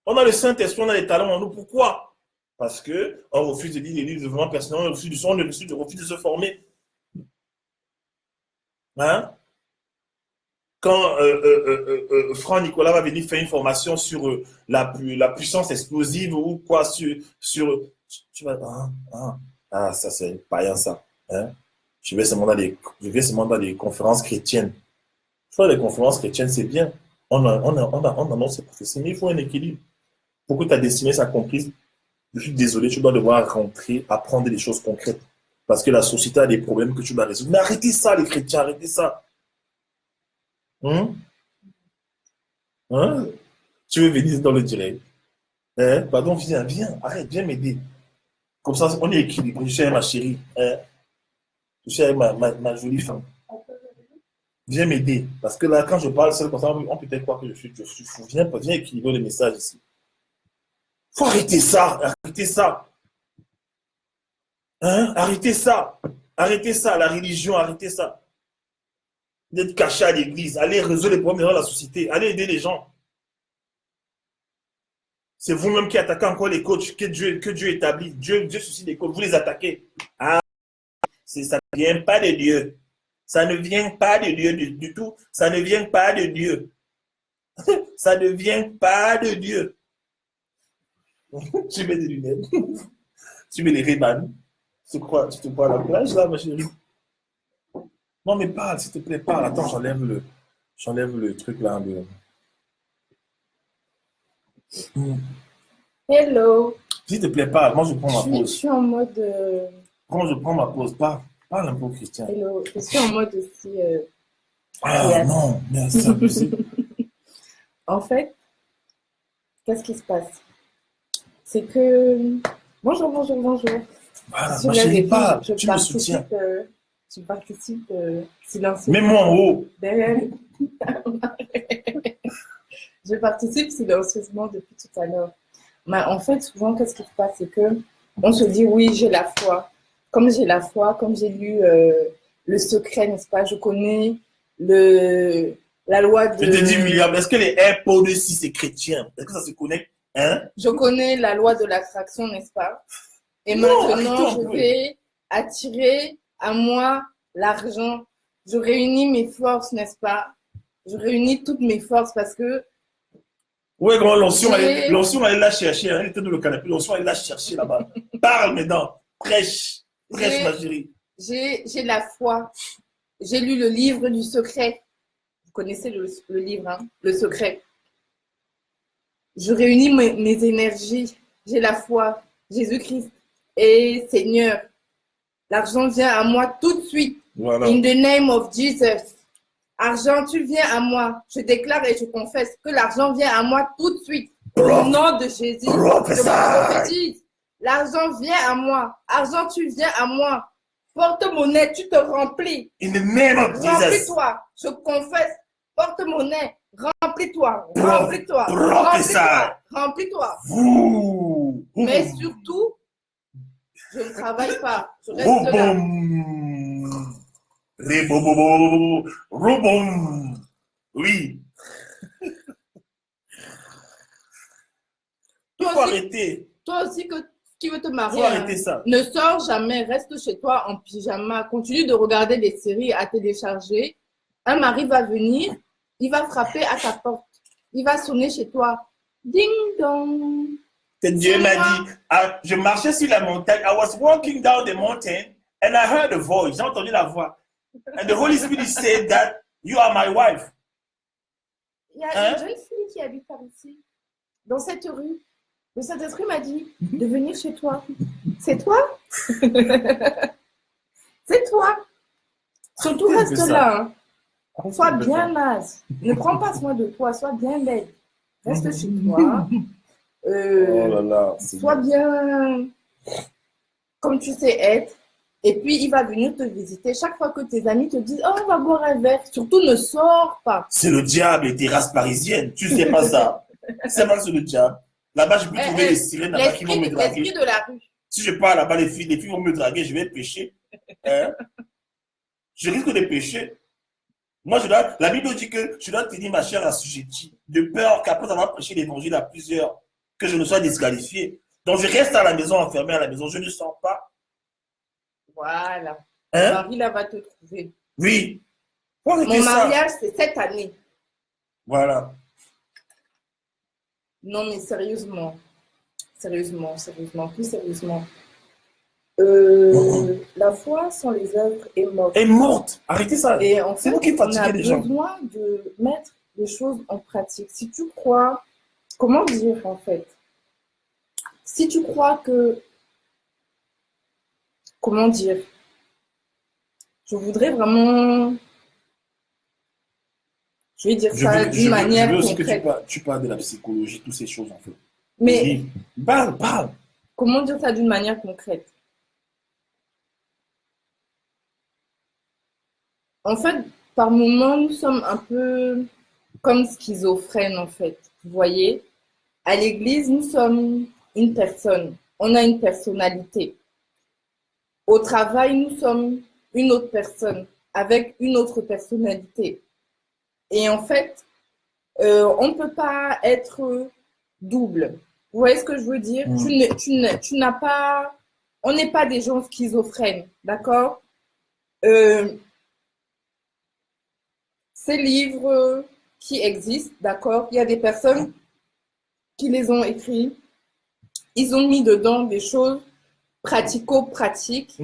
On a le Saint-Esprit, on a les talents en nous. Pourquoi? Parce qu'on refuse de lire les livres de développement personnel, on refuse de se former. Hein? Quand Franck Nicolas va venir faire une formation sur la puissance explosive ou quoi, sur tu vas, ça c'est païen ça. Hein? Je vais seulement dans les conférences chrétiennes. Faire les conférences chrétiennes, c'est bien. On annonce ces prophéties, mais il faut un équilibre. Pour que ta destinée soit comprise, je suis désolé, tu dois devoir rentrer, apprendre des choses concrètes. Parce que la société a des problèmes que tu dois résoudre. Mais arrêtez ça, les chrétiens, arrêtez ça. Hein? Hein? Tu veux venir dans le direct? Hein? Pardon, viens, arrête, viens m'aider. Comme ça, on est équilibré. Je suis avec ma chérie. Hein? Je suis avec ma jolie femme. Viens m'aider. Parce que là, quand je parle seul comme ça, on peut peut-être croire que je suis fou. Viens équilibrer le message ici. Faut arrêter ça. Hein? Arrêtez ça, la religion, arrêtez ça. D'être caché à l'église, allez résoudre les problèmes dans la société, allez aider les gens. C'est vous-même qui attaquez encore les coachs que Dieu établit. Dieu suscite des coachs, vous les attaquez. Ça ne vient pas de Dieu. Ça ne vient pas de Dieu du tout. Ça ne vient pas de Dieu. Ça ne vient pas de Dieu. Tu mets des lunettes. Tu mets les Ray-Ban. Tu te crois à la plage là, ma chérie? Non, mais parle, s'il te plaît, parle. Attends, j'enlève le truc là. Hello. S'il te plaît, parle. Moi, je prends ma pause. Je suis en mode. Quand je prends ma pause, parle un peu, Christian. Hello. Je suis en mode aussi. Non, mais c'est impossible. En fait, qu'est-ce qui se passe? C'est que. Bonjour. Voilà, ma chérie, parle. Tu me soutiens. Je participe silencieusement. Mets-moi en haut. Je participe silencieusement depuis tout à l'heure. Mais en fait, souvent, qu'est-ce qui se passe? C'est qu'on se dit, oui, j'ai la foi. Comme j'ai la foi, comme j'ai lu Le Secret, n'est-ce pas? Je connais la loi de... Je te dis, William, est-ce que les AirPods aussi, c'est chrétien? Est-ce que ça se connecte? Hein? Je connais la loi de l'attraction, n'est-ce pas? Et maintenant, je vais attirer à moi l'argent. Je réunis mes forces, n'est-ce pas? Je réunis toutes mes forces parce que... Ouais, grand, l'onction, elle l'a cherché. Elle était dans le canapé. L'onction, elle l'a cherché là-bas. Parle maintenant. Prêche, ma chérie. J'ai la foi. J'ai lu le livre du secret. Vous connaissez le livre, hein? Le secret. Je réunis mes énergies. J'ai la foi. Jésus-Christ est Seigneur. L'argent vient à moi tout de suite. Voilà. In the name of Jesus. Argent, tu viens à moi. Je déclare et je confesse que l'argent vient à moi tout de suite. Au nom de Jésus. Je prophétise. L'argent vient à moi. Argent, tu viens à moi. Porte-monnaie, tu te remplis. In the name of Jesus. Remplis-toi. Je confesse. Porte-monnaie, remplis-toi. Pro- Remplis-toi. prophesy. Remplis-toi. Remplis-toi. Ouh. Mais surtout, je ne travaille pas. Je reste là. Rouboum. Ribobobo. Rouboum. Oui. Il faut arrêter. Toi aussi qui veux te Il marier, faut arrêter ça. ne sors jamais, reste chez toi en pyjama, continue de regarder des séries à télécharger. Un mari va venir, il va frapper à ta porte, il va sonner chez toi. Ding dong. Dieu m'a dit, je marchais sur la montagne, I was walking down the mountain and I heard a voice, j'ai entendu la voix. And the Holy Spirit said that you are my wife. Il y a une jeune fille qui habite par ici, dans cette rue. Le Saint-Esprit m'a dit de venir chez toi. C'est toi? C'est toi. Surtout reste là. Hein. Sois bien naze. Ne prends pas soin de toi. Sois bien belle. Reste chez toi. Oh là là, sois bien comme tu sais être. Et puis, il va venir te visiter. Chaque fois que tes amis te disent « Oh, on va boire un verre », surtout ne sors pas. C'est le diable, les terrasses parisiennes. Tu sais pas ça. C'est pas sur le diable. Là-bas, je peux trouver les sirènes là-bas qui vont me draguer. L'esprit de la rue. Si je pars là-bas, les filles vont me draguer, je vais pécher. Hein? Je risque de pécher. Moi, la Bible dit que je dois tenir ma chair assujettie, de peur qu'après avoir prêché l'évangile à plusieurs, que je ne sois disqualifié. Donc, je reste à la maison, enfermé à la maison. Je ne sors pas. Voilà. Hein? Marie, là, va te trouver. Oui. Mon mariage, c'est cette année. Voilà. Non, mais sérieusement. Sérieusement, plus sérieusement. La foi sans les œuvres est morte. Est morte. Arrêtez ça. Et en fait, c'est vous qui fatiguez les gens. On a besoin de mettre les choses en pratique. Si tu crois, comment dire en fait? Si tu crois que, comment dire? Je voudrais vraiment, je vais dire ça d'une manière concrète. Je veux aussi que tu parles de la psychologie, toutes ces choses en fait. Mais parle. Comment dire ça d'une manière concrète? En fait, par moments, nous sommes un peu comme schizophrènes, en fait. Vous voyez, à l'église, nous sommes une personne. On a une personnalité. Au travail, nous sommes une autre personne avec une autre personnalité. Et en fait, on ne peut pas être double. Vous voyez ce que je veux dire? Tu n'as pas... On n'est pas des gens schizophrènes, d'accord? Ces livres qui existent, d'accord? Il y a des personnes qui les ont écrits. Ils ont mis dedans des choses pratico-pratiques,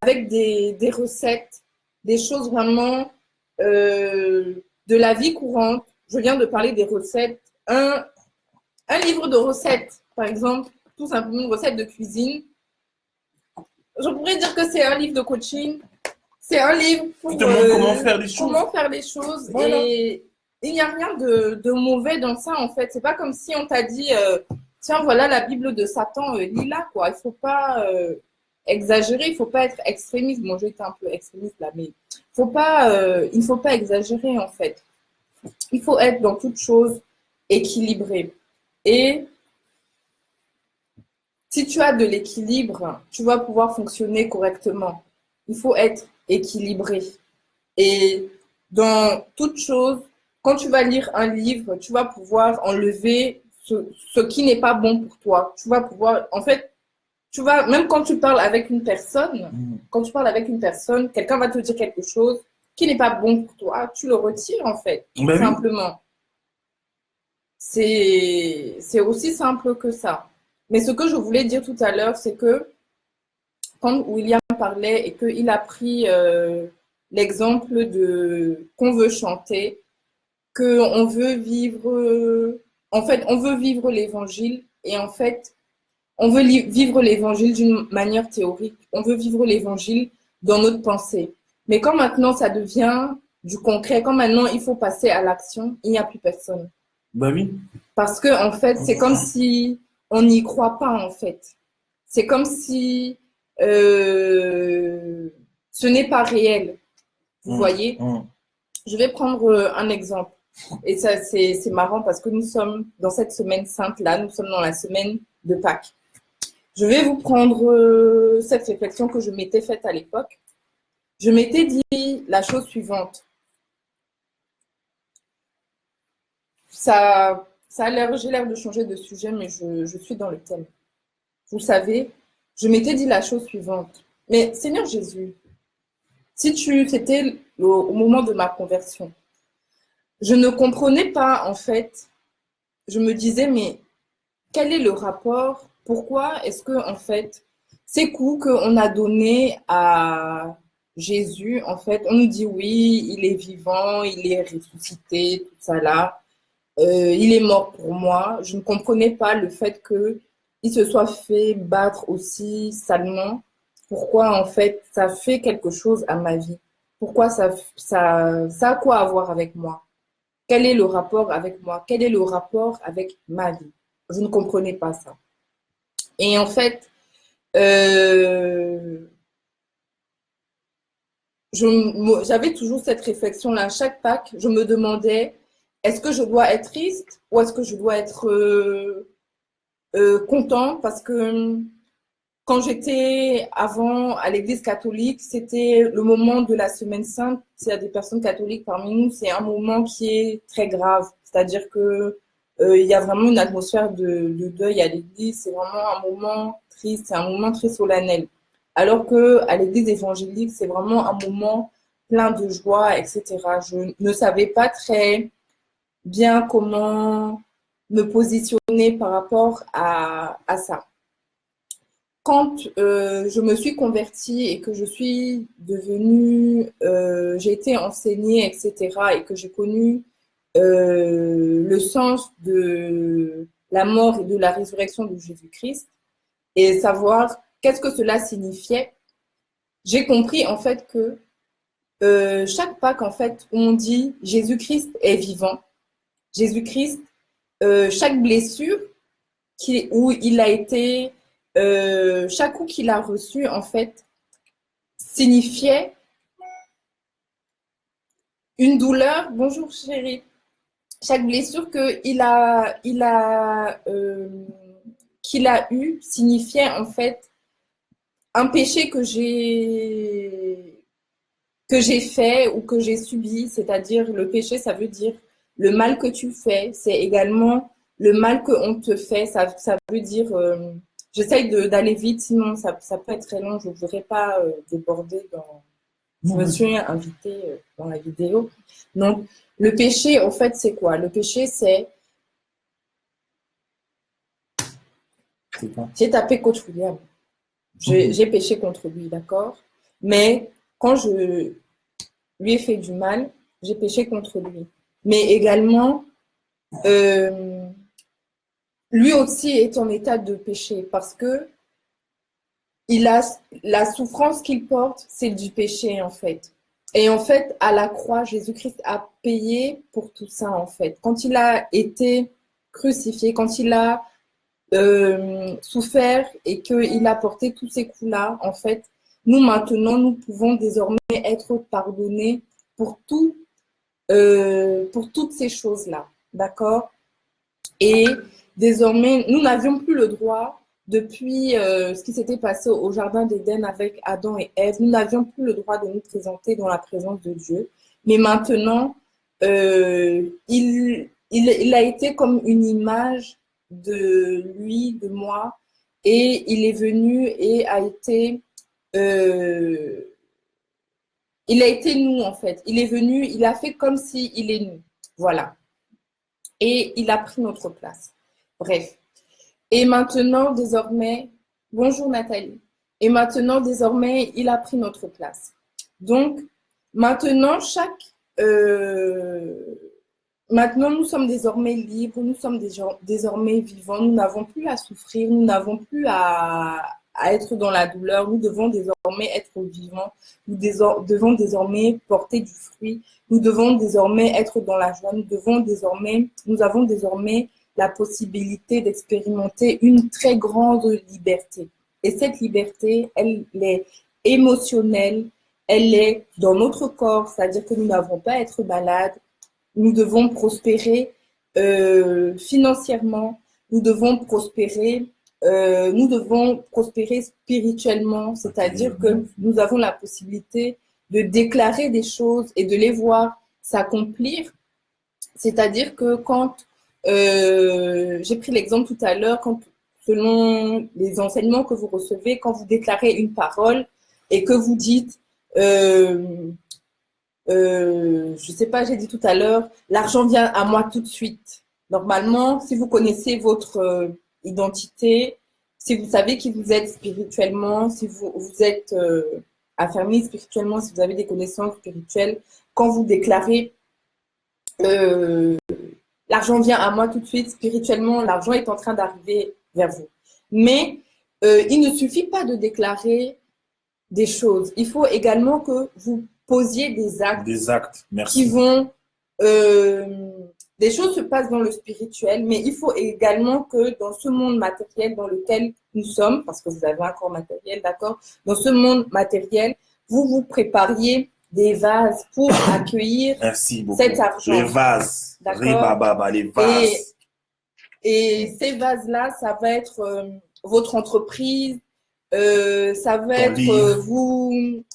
avec des recettes, des choses vraiment de la vie courante. Je viens de parler des recettes. Un livre de recettes, par exemple, tout simplement une recette de cuisine. Je pourrais dire que c'est un livre de coaching. C'est un livre pour comment faire les choses. Comment faire les choses. Voilà. Et il n'y a rien de mauvais dans ça, en fait. C'est pas comme si on t'a dit, tiens, voilà la Bible de Satan, lis-la, quoi. Il ne faut pas exagérer, il ne faut pas être extrémiste. Bon, j'ai été un peu extrémiste là, mais il ne faut pas exagérer, en fait. Il faut être dans toute chose équilibré. Et si tu as de l'équilibre, tu vas pouvoir fonctionner correctement. Il faut être équilibré. Et dans toute chose, quand tu vas lire un livre, tu vas pouvoir enlever ce qui n'est pas bon pour toi. Tu vas pouvoir, en fait, même quand tu parles avec une personne, quelqu'un va te dire quelque chose qui n'est pas bon pour toi, tu le retires, en fait, simplement. C'est aussi simple que ça. Mais ce que je voulais dire tout à l'heure, c'est que quand William parlait et qu'il a pris l'exemple de qu'on veut chanter, qu'on veut vivre, en fait, on veut vivre l'évangile et en fait, on veut vivre l'évangile d'une manière théorique. On veut vivre l'évangile dans notre pensée. Mais quand maintenant ça devient du concret, quand maintenant il faut passer à l'action, il n'y a plus personne. Bah oui. Parce que en fait, c'est comme si on n'y croit pas en fait. C'est comme si ce n'est pas réel. Vous voyez? Mm. Je vais prendre un exemple. Et ça, c'est marrant parce que nous sommes dans cette semaine sainte-là, nous sommes dans la semaine de Pâques. Je vais vous prendre cette réflexion que je m'étais faite à l'époque. Je m'étais dit la chose suivante. Ça a l'air, j'ai l'air de changer de sujet, mais je suis dans le thème. Vous savez, je m'étais dit la chose suivante. Mais Seigneur Jésus, si c'était au moment de ma conversion, je ne comprenais pas en fait. Je me disais, mais quel est le rapport? Pourquoi est-ce que en fait, ces coups qu'on a donnés à Jésus, en fait, on nous dit oui, il est vivant, il est ressuscité, tout ça là. Il est mort pour moi. Je ne comprenais pas le fait qu'il se soit fait battre aussi salement. Pourquoi, en fait, ça fait quelque chose à ma vie? Pourquoi ça a quoi à voir avec moi? Quel est le rapport avec moi? Quel est le rapport avec ma vie? Je ne comprenais pas ça. Et en fait, j'avais toujours cette réflexion-là. À chaque Pâques, je me demandais, est-ce que je dois être triste ou est-ce que je dois être content? Parce que quand j'étais avant à l'église catholique, c'était le moment de la Semaine Sainte. S'il y a des personnes catholiques parmi nous, c'est un moment qui est très grave. C'est-à-dire que il y a vraiment une atmosphère de deuil à l'église. C'est vraiment un moment triste, c'est un moment très solennel. Alors que à l'église évangélique, c'est vraiment un moment plein de joie, etc. Je ne savais pas très bien comment me positionner par rapport à ça. Quand je me suis convertie et que je suis devenue, j'ai été enseignée, etc., et que j'ai connu le sens de la mort et de la résurrection de Jésus-Christ et savoir qu'est-ce que cela signifiait, j'ai compris en fait que chaque Pâques, en fait, on dit Jésus-Christ est vivant. Jésus-Christ, chaque blessure où il a été, chaque coup qu'il a reçu, en fait, signifiait une douleur. Bonjour chérie. Chaque blessure qu'il a eu signifiait en fait un péché que j'ai fait ou que j'ai subi. C'est-à-dire le péché, ça veut dire le mal que tu fais. C'est également le mal qu'on te fait. Ça veut dire... j'essaye d'aller vite, sinon ça peut être très long. Je ne voudrais pas déborder dans... Je me suis invitée dans la vidéo. Donc, le péché, en fait, c'est quoi? Le péché, c'est... J'ai tapé Coach William. J'ai péché contre lui, d'accord? Mais quand je lui ai fait du mal, j'ai péché contre lui. Mais également, lui aussi est en état de péché parce que la souffrance qu'il porte, c'est du péché, en fait. Et en fait, à la croix, Jésus-Christ a payé pour tout ça, en fait. Quand il a été crucifié, quand il a souffert et qu'il a porté tous ces coups-là, en fait, nous, maintenant, nous pouvons désormais être pardonnés pour toutes ces choses-là, d'accord? Et désormais, nous n'avions plus le droit, depuis ce qui s'était passé au Jardin d'Éden avec Adam et Ève, nous n'avions plus le droit de nous présenter dans la présence de Dieu. Mais maintenant, il a été comme une image de lui, de moi, et il est venu et il a été nous en fait. Il est venu, il a fait comme si il est nous. Voilà. Et il a pris notre place. Bref. Et maintenant, désormais, bonjour Nathalie. Et maintenant, désormais, il a pris notre place. Donc, maintenant, maintenant, nous sommes désormais libres, nous sommes désormais vivants, nous n'avons plus à souffrir, nous n'avons plus à être dans la douleur, nous devons désormais être vivants, nous devons désormais porter du fruit, nous devons désormais être dans la joie, nous avons désormais la possibilité d'expérimenter une très grande liberté. Et cette liberté, elle est émotionnelle, elle est dans notre corps, c'est-à-dire que nous n'avons pas à être malades, nous devons prospérer financièrement, nous devons prospérer spirituellement, c'est-à-dire que nous avons la possibilité de déclarer des choses et de les voir s'accomplir. C'est-à-dire que quand, j'ai pris l'exemple tout à l'heure, quand selon les enseignements que vous recevez, quand vous déclarez une parole et que vous dites, je sais pas, j'ai dit tout à l'heure, l'argent vient à moi tout de suite. Normalement, si vous connaissez votre identité, si vous savez qui vous êtes spirituellement, si vous êtes affermi spirituellement, si vous avez des connaissances spirituelles, quand vous déclarez l'argent vient à moi tout de suite, spirituellement, l'argent est en train d'arriver vers vous. Mais il ne suffit pas de déclarer des choses. Il faut également que vous posiez des actes. Des actes, merci. Qui vont... des choses se passent dans le spirituel, mais il faut également que dans ce monde matériel dans lequel nous sommes, parce que vous avez un corps matériel, d'accord, dans ce monde matériel, vous vous prépariez des vases pour accueillir cet argent. Les vases. D'accord. Les vases. Et ces vases-là, ça va être votre entreprise, ça va être vous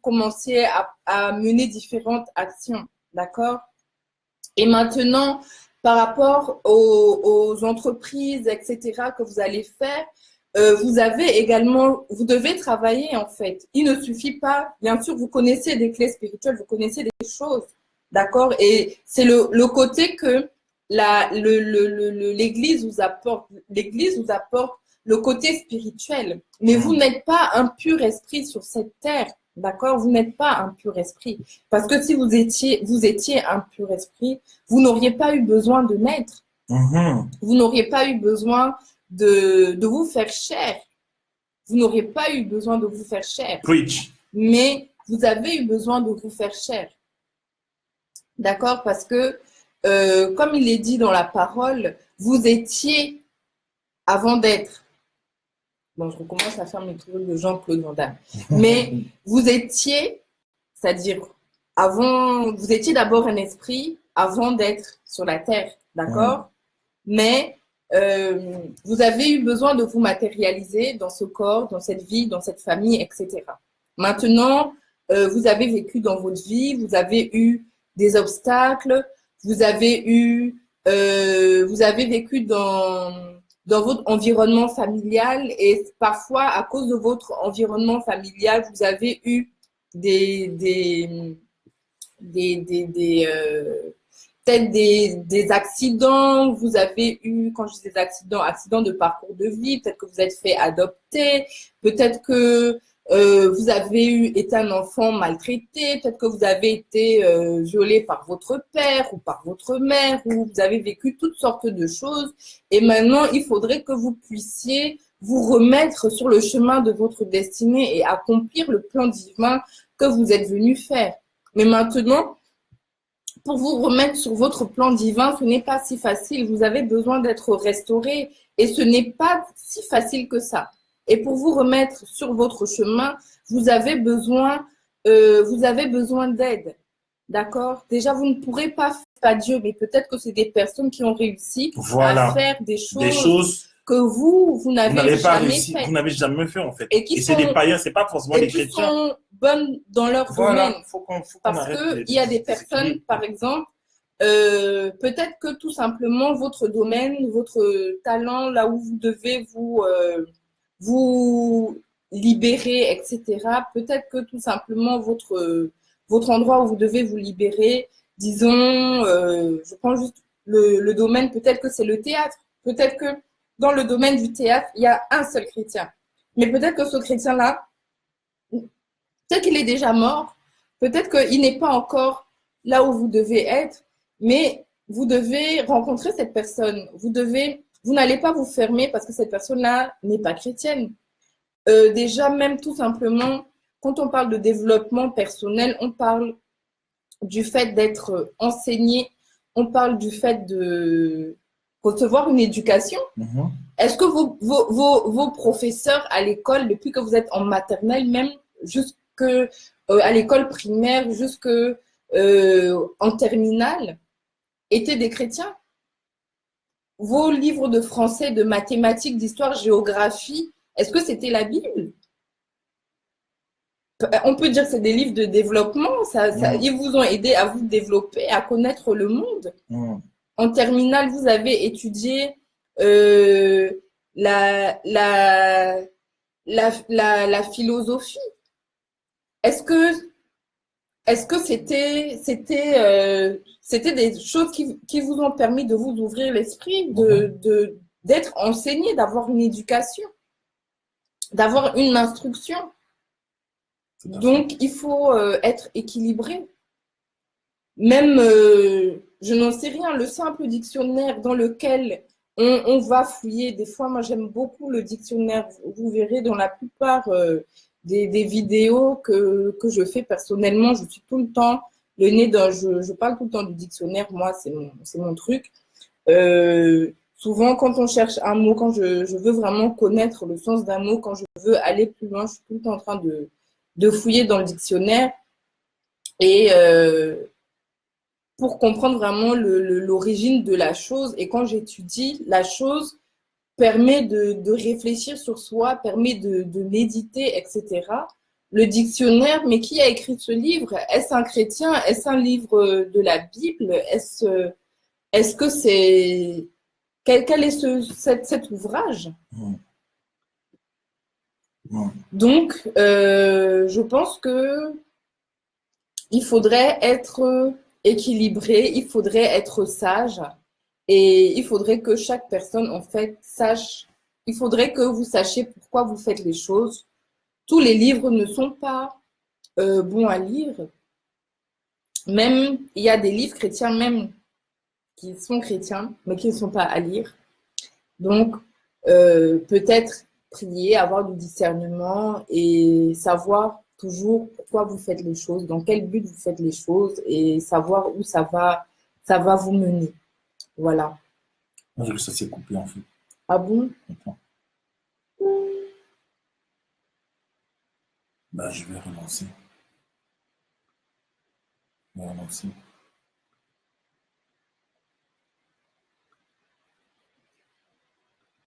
commenciez à mener différentes actions, d'accord? Et maintenant, par rapport aux entreprises, etc., que vous allez faire, vous devez travailler en fait. Il ne suffit pas, bien sûr, vous connaissez des clés spirituelles, vous connaissez des choses, d'accord? Et c'est le côté que l'Église vous apporte. L'Église vous apporte le côté spirituel. Mais vous n'êtes pas un pur esprit sur cette terre, d'accord? Vous n'êtes pas un pur esprit. Parce que si vous étiez un pur esprit, vous n'auriez pas eu besoin de naître. Vous n'auriez pas eu besoin de vous faire chair. Vous n'auriez pas eu besoin de vous faire chair. Preach. Mais vous avez eu besoin de vous faire chair. D'accord? Parce que, comme il est dit dans la parole, vous étiez avant d'être. Bon, je recommence à faire mes trucs de Jean-Claude Van Damme. Mais vous étiez, c'est-à-dire, vous étiez d'abord un esprit avant d'être sur la terre. D'accord? Mais vous avez eu besoin de vous matérialiser dans ce corps, dans cette vie, dans cette famille, etc. Maintenant, vous avez vécu dans votre vie, vous avez eu des obstacles, vous avez vécu dans votre environnement familial et parfois, à cause de votre environnement familial, vous avez eu peut-être des accidents, vous avez eu, quand je dis des accidents de parcours de vie, peut-être que vous êtes fait adopter, peut-être que vous avez été un enfant maltraité, peut-être que vous avez été violé par votre père ou par votre mère, ou vous avez vécu toutes sortes de choses. Et maintenant, il faudrait que vous puissiez vous remettre sur le chemin de votre destinée et accomplir le plan divin que vous êtes venu faire. Mais maintenant, pour vous remettre sur votre plan divin, ce n'est pas si facile. Vous avez besoin d'être restauré et ce n'est pas si facile que ça. Et pour vous remettre sur votre chemin, vous avez besoin d'aide. D'accord? Déjà, vous ne pourrez pas Dieu, mais peut-être que c'est des personnes qui ont réussi à faire des choses que vous n'avez jamais réussi, fait. Vous n'avez jamais fait, en fait. Et c'est des païens, c'est pas forcément des chrétiens. Qui sont bonnes dans leur domaine. Parce qu'il y a des personnes, par exemple, peut-être que tout simplement votre domaine, votre talent, là où vous devez vous libérer, etc. Peut-être que tout simplement votre endroit où vous devez vous libérer, disons, je prends juste le domaine, peut-être que c'est le théâtre. Peut-être que dans le domaine du théâtre, il y a un seul chrétien. Mais peut-être que ce chrétien-là, peut-être qu'il est déjà mort, peut-être qu'il n'est pas encore là où vous devez être, mais vous devez rencontrer cette personne. Vous n'allez pas vous fermer parce que cette personne-là n'est pas chrétienne. Déjà, même tout simplement, quand on parle de développement personnel, on parle du fait d'être enseigné, on parle du fait de recevoir une éducation. Est-ce que vos professeurs à l'école, depuis que vous êtes en maternelle même, à l'école primaire, jusque en terminale, étaient des chrétiens. Vos livres de français, de mathématiques, d'histoire, géographie, est-ce que c'était la Bible? On peut dire que c'est des livres de développement. Ils vous ont aidé à vous développer, à connaître le monde. En terminale, vous avez étudié la philosophie. Est-ce que c'était des choses qui vous ont permis de vous ouvrir l'esprit, d'être enseigné, d'avoir une éducation, d'avoir une instruction? Donc, il faut être équilibré. Même, je n'en sais rien, le simple dictionnaire dans lequel on va fouiller. Des fois, moi, j'aime beaucoup le dictionnaire. Vous verrez dans la plupart des vidéos que je fais personnellement, je suis tout le temps le nez dans. Je parle tout le temps du dictionnaire. Moi, c'est mon truc. Souvent, quand on cherche un mot, quand je veux vraiment connaître le sens d'un mot, quand je veux aller plus loin, je suis tout le temps en train de fouiller dans le dictionnaire et pour comprendre vraiment l'origine de la chose. Et quand j'étudie, la chose permet de réfléchir sur soi, permet de méditer, etc. Le dictionnaire, mais qui a écrit ce livre? Est-ce un chrétien? Est-ce un livre de la Bible? Est-ce que c'est... Quel est cet ouvrage? Donc, je pense que il faudrait être équilibré, il faudrait être sage et il faudrait que chaque personne, en fait, sache, il faudrait que vous sachiez pourquoi vous faites les choses. Tous les livres ne sont pas bons à lire. Même, il y a des livres chrétiens même qui sont chrétiens, mais qui ne sont pas à lire. Donc, peut-être prier, avoir du discernement et savoir toujours pourquoi vous faites les choses, dans quel but vous faites les choses et savoir où ça va vous mener. Voilà. Moi, que ça s'est coupé en fait. Ah bon? Attends. Bah, je vais relancer.